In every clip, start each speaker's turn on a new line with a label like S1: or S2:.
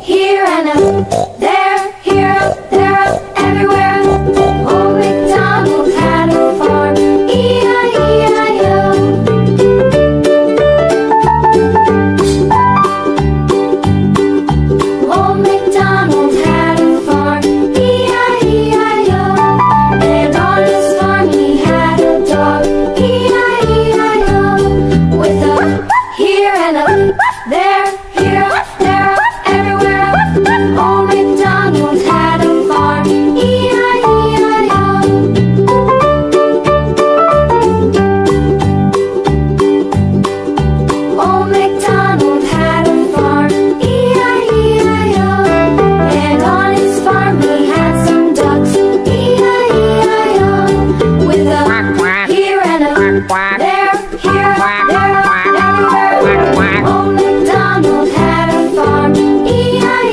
S1: here and up there, here, up there, up everywhere. Old MacDonald had a farm, E-I-E-I-O. Old MacDonald had a farm, E-I-E-I-O. And on his farm he had a dog, E-I-E-I-O. With a here and a there, here, there, everywhere. Old MacDonald had a farm, E-I-E-I-O. Old MacDonald had a farm, E-I-E-I-O. And on his farm he had some ducks, E-I-E-I-O. With a here and a there, here, there, everywhere. Old MacDonald had a farm, E-I-E-I-O.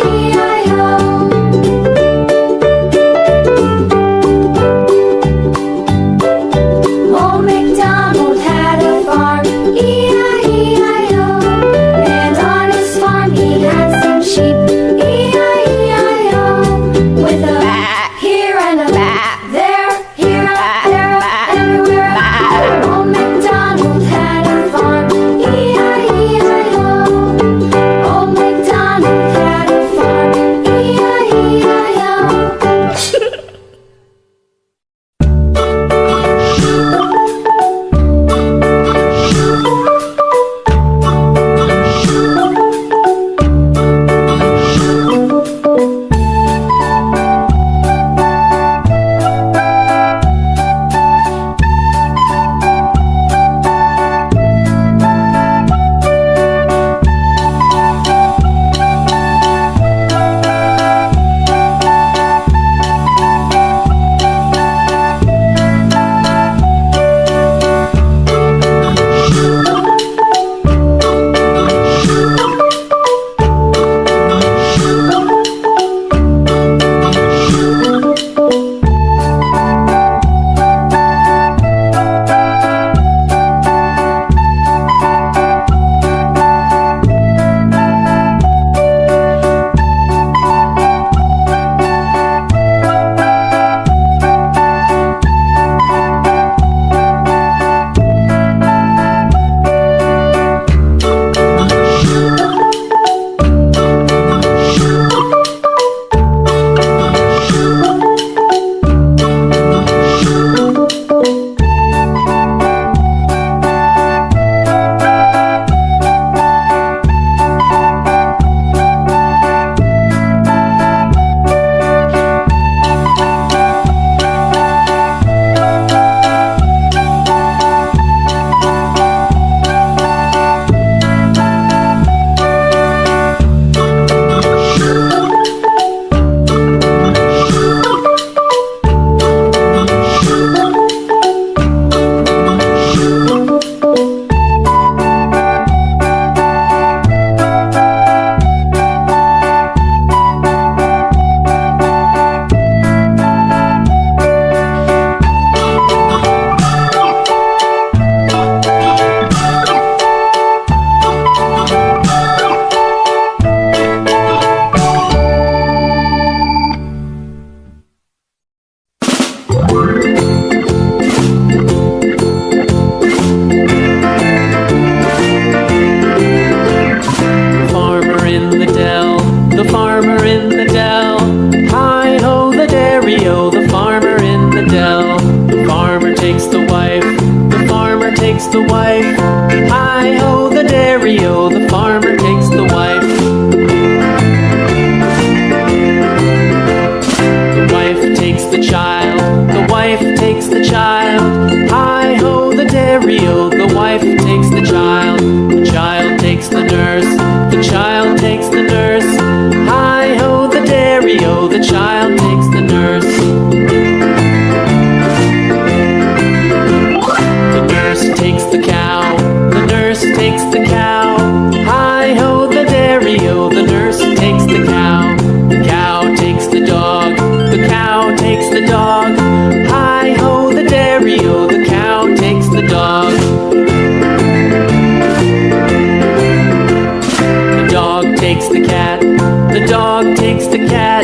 S1: Old MacDonald had a farm, E-I-E-I-O. And on his farm he had some sheep, E-I-E-I-O. With a here and a there, here, there, everywhere. Old MacDonald had a farm, E-I-E-I-O. Old MacDonald had a farm, E-I-E-I-O.
S2: The dog takes the cat